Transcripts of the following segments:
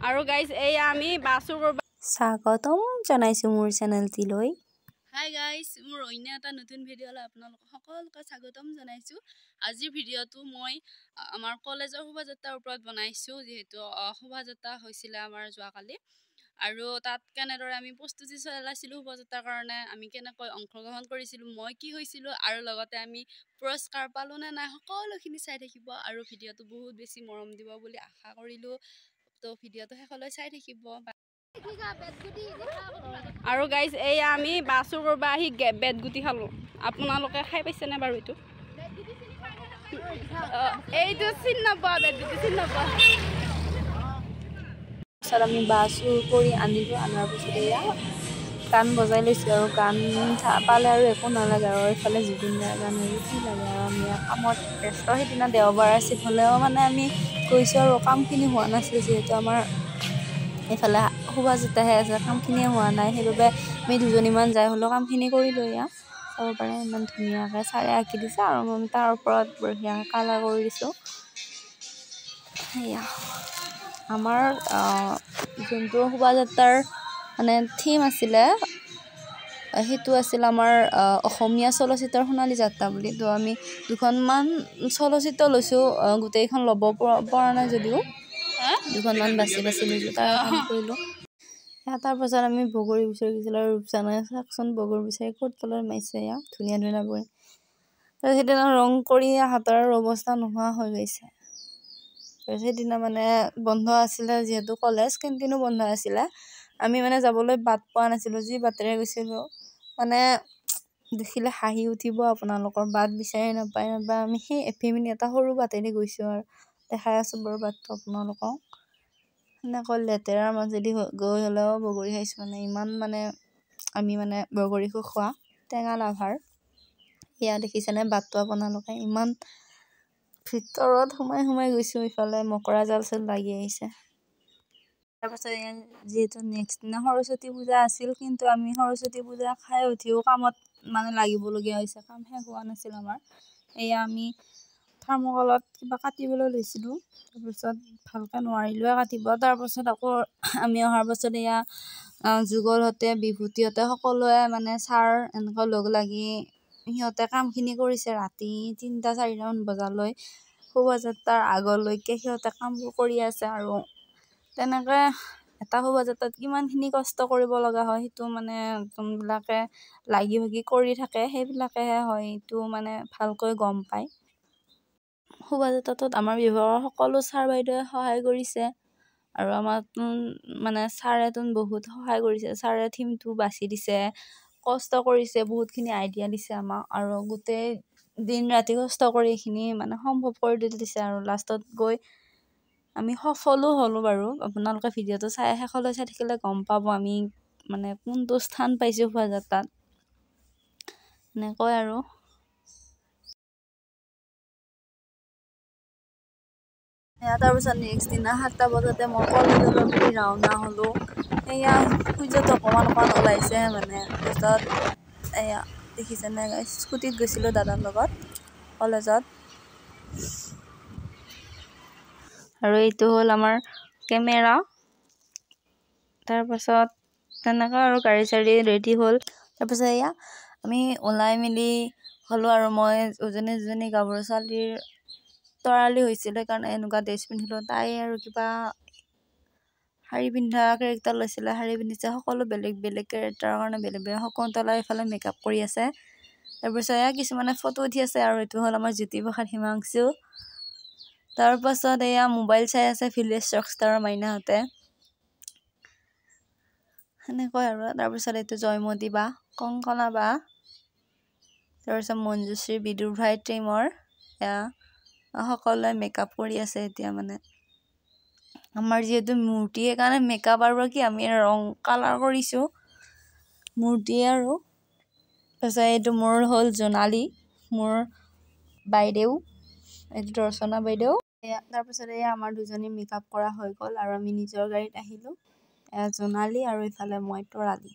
আৰু গাইজ এয়া আমি বাছৰ স্বাগতম জনাইছো মোৰ চেনেলটিলৈ। হাই গাইজ, মোৰ অন্য এটা নতুন ভিডিঅ'লৈ আপোনালোকক সকলোকে স্বাগতম জনাইছোঁ। আজিৰ ভিডিঅ'টো মই আমাৰ কলেজৰ শোভাযাত্ৰাৰ ওপৰত বনাইছোঁ, যিহেতু শোভাযাত্ৰা হৈছিলে আমাৰ যোৱাকালি। আৰু তাত কেনেদৰে আমি প্ৰস্তুতি চলাইছিলোঁ শোভাযাত্ৰাৰ কাৰণে, আমি কেনেকৈ অংশগ্ৰহণ কৰিছিলোঁ, মই কি হৈছিলোঁ, আৰু লগতে আমি পুৰস্কাৰ পালোঁ নে নাই, সকলোখিনি চাই থাকিব। আৰু ভিডিঅ'টো বহুত বেছি মৰম দিব বুলি আশা কৰিলোঁ। তো ভিডিঅ'টো শেষলৈ চাই থাকিব। আৰু গাইজ এয়া আমি বাছৰ পৰা আহি বেতগুটি খালোঁ। আপোনালোকে খাই পাইছেনে বাৰু এইটো? এইটো চিনি নাপাওঁ, বেতগুটি চিনি নাপাওঁ। তাৰপিছত আমি বাছ চুৰ কৰি আনিলোঁ। আনাৰ পিছত এয়া গান বজাই লৈছোঁ আৰু গান পালে আৰু একো নালাগে আৰু এইফালে জুবিন দাৰ গান আৰু কি লাগে আৰু আমি কামত ব্যস্ত। সেইদিনা দেওবাৰ আছিল হ'লেও মানে আমি গৈছোঁ আৰু কামখিনি হোৱা নাছিল, যিহেতু আমাৰ এইফালে শোভাযাত্ৰাহে আছে, কামখিনিয়ে হোৱা নাই। সেইবাবে আমি দুজনীমান যাই হ'লেও কামখিনি কৰিলোঁ। এয়া চাব পাৰে ইমান ধুনীয়াকৈ ছাৰে আঁকি দিছে আৰু আমি তাৰ ওপৰত বঢ়িয়াকৈ কালাৰ কৰি দিছোঁ। সেয়া আমাৰ যোনটো শোভাযাত্ৰাৰ মানে থিম আছিলে, সেইটো আছিল আমাৰ অসমীয়া চলচ্চিত্ৰৰ সোণালী যাত্ৰা বুলি। তো আমি দুখনমান চলচ্চিত্ৰ লৈছোঁ, গোটেইখন ল'ব পৰা নাই যদিও দুখনমান বাছি লৈছোঁ, তাৰ কাম কৰিলোঁ। তাৰ পাছত আমি বগৰী বিচাৰি গৈছিলোঁ আৰু ৰূপচানাই চাওকচোন বগৰী বিচাৰি ক'ত তলত মাৰিছে। এয়া ধুনীয়া ধুনীয়া বগৰী। তাৰপিছত সেইদিনা ৰং কৰি হাতৰ অৱস্থা নোহোৱা হৈ গৈছে। তাৰপিছত সেইদিনা মানে বন্ধ আছিলে, যিহেতু কলেজ কেণ্টিনো বন্ধ আছিলে, আমি মানে যাবলৈ বাট পোৱা নাছিলোঁ। যি বাটেৰে গৈছিলোঁ মানে দেখিলে হাঁহি উঠিব আপোনালোকৰ, বাট বিচাৰি নাপায়। আমি সেই এফিমিনি এটা সৰু বাটেদি গৈছোঁ আৰু দেখাই আছোঁ বাৰু বাটটো আপোনালোকক। সেনেকৈ লেতেৰাৰ মাজেদি গৈ হ'লেও বগৰী খাইছোঁ। মানে ইমান মানে আমি মানে বগৰী খোৱা টেঙা লাভাৰ। এয়া দেখিছেনে বাটটো আপোনালোকে, ইমান ভিতৰত সোমাই গৈছোঁ। ইফালে মকৰা জাল চাল লাগি আহিছে। তাৰপাছত যিহেতু নেক্সট দিনা সৰস্বতী পূজা আছিল, কিন্তু আমি সৰস্বতী পূজা খাই উঠিও কামত মানে লাগিবলগীয়া হৈছে, কাম শেষ হোৱা নাছিল আমাৰ। এয়া আমি থাৰ্মকলত কিবা কাটিবলৈ লৈছিলোঁ, তাৰপিছত ভালকৈ নোৱাৰিলোৱে কাটিব। তাৰপাছত আকৌ আমি অহাৰ পাছত এয়া যুগলহঁতে বিভূতিহঁতে সকলোৱে মানে ছাৰ এনেকৈ লগ লাগি সিহঁতে কামখিনি কৰিছে। ৰাতি 3-4মান বজালৈ শোভাযাত্ৰাৰ আগলৈকে সিহঁতে কামবোৰ কৰি আছে। আৰু তেনেকৈ এটা শোভাযাত্ৰাত কিমানখিনি কষ্ট কৰিব লগা হয়, সেইটো মানে যোনবিলাকে লাগি ভাগি কৰি থাকে সেইবিলাকেহে হয় এইটো মানে ভালকৈ গম পায়। শোভাযাত্ৰাটোত আমাৰ বিভাগৰ সকলো ছাৰ বাইদেৱে সহায় কৰিছে, আৰু আমাৰ মানে ছাৰেতো বহুত সহায় কৰিছে। ছাৰে থিমটো বাছি দিছে, কষ্ট কৰিছে, বহুতখিনি আইডিয়া দিছে আমাক, আৰু গোটেই দিন ৰাতি কষ্ট কৰি এইখিনি মানে সম্ভৱ কৰি দিছে। আৰু লাষ্টত গৈ আমি সফলো হ'লোঁ বাৰু। আপোনালোকে ভিডিঅ'টো শেষলৈ চাই থাকিলে গম পাব আমি মানে কোনটো স্থান পাইছোঁ শোভাযাত্ৰাত। এনেকৈ আৰু তাৰপিছত নেক্সট দিনা 7টা বজাতে মই কলেজলৈ বুলি ৰাওনা হ'লোঁ। এয়া সূৰ্যটো অকণমান ওলাইছে মানে। তাৰপিছত এয়া দেখিছেনে স্কুটিত গৈছিলোঁ দাদাৰ লগত কলেজত। আৰু এইটো হ'ল আমাৰ কেমেৰা। তাৰপাছত তেনেকৈ আৰু গাড়ী চাড়ী ৰেডি হ'ল। তাৰপিছত এয়া আমি ওলাই মেলি হ'লোঁ, আৰু মই দুজনী গাভৰু ছোৱালীৰ তৰালি হৈছিলে কাৰণে এনেকুৱা ড্ৰেছ পিন্ধিলোঁ। তাই আৰু কিবা শাৰী পিন্ধা কেৰেক্টাৰ লৈছিলে, শাৰী পিন্ধিছে। সকলো বেলেগ বেলেগ কেৰেক্টাৰৰ কাৰণে বেলেগ বেলেগ শকুন্তলাই এইফালে মেকআপ কৰি আছে। তাৰপিছত এয়া কিছুমানে ফটো উঠি আছে, আৰু এইটো হ'ল আমাৰ জ্যোতিপ্ৰসাদ হিমাংশু। তাৰপাছত এয়া মোবাইল চাই আছে ভিলেজ ৰকষ্টাৰৰ মাইনাহঁতে, সেনেকৈ আৰু। তাৰপিছত এইটো জয়মতী বা, কংকনা বা, তাৰপিছত মঞ্জুশ্ৰী বিদুৰ ভাই ট্ৰিমৰ এয়া সকলোৱে মেকআপ কৰি আছে এতিয়া মানে। আমাৰ যিহেতু মূৰ্তি সেইকাৰণে মেকআপ আৰু কি আমি ৰং কালাৰ কৰিছোঁ মূৰ্তি আৰু। তাৰপিছত এইটো মোৰ হ'ল জোনালী, মোৰ বাইদেউ, এইটো দৰ্শনা বাইদেউ। তাৰপিছত এয়া আমাৰ দুজনী মেকআপ কৰা হৈ গ'ল, আৰু আমি নিজৰ গাড়ীত আহিলোঁ। এয়া জোনালী আৰু ইফালে মই তৰালী।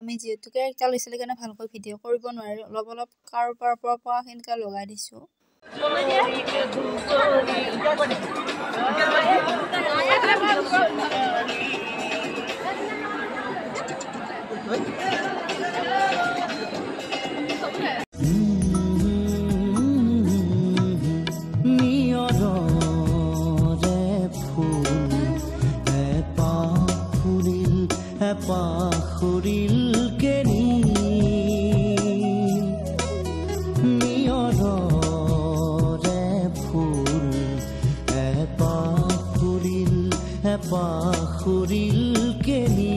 আমি যিহেতু কেৰেক্টাৰ লৈছিলোঁ কাৰণে ভালকৈ ভিডিঅ' কৰিব নোৱাৰিলোঁ, অলপ কাৰোবাৰ পৰা সেনেকৈ লগাই দিছোঁ। পাখুৰিল কেনি নিয়ৰৰে ফুল পাখুৰিল কেনি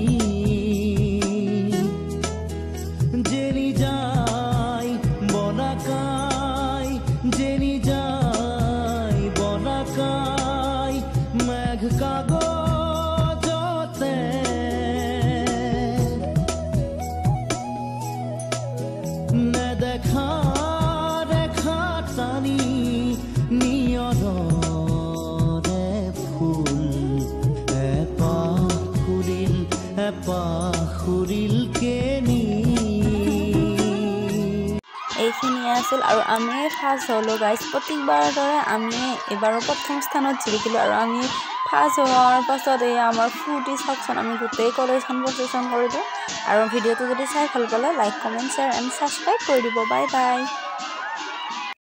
যেনি যায় বনাকাই যেনি যায় বনাকাই মেঘ কাগজতে নেদেখা দেখা টানি নিয়ৰৰে ফুল পাখুৰিল কেনি এইখিনিয়ে আছিল আৰু আমি ফাৰ্ষ্ট হ'লোঁ গাইজ প্ৰত্যেকবাৰৰ দৰে আমি এইবাৰো প্ৰথম স্থানত জিকিলোঁ আৰু আমি ফাৰ্ষ্ট হোৱাৰ পাছত এই আমাৰ ফূৰ্তি চাওকচোন আমি গোটেই কলেজখন প্ৰচেছন কৰিলোঁ আৰু ভিডিঅ'টো যদি চাই ভাল পালে like comment share and subscribe কৰি দিব বাই বাই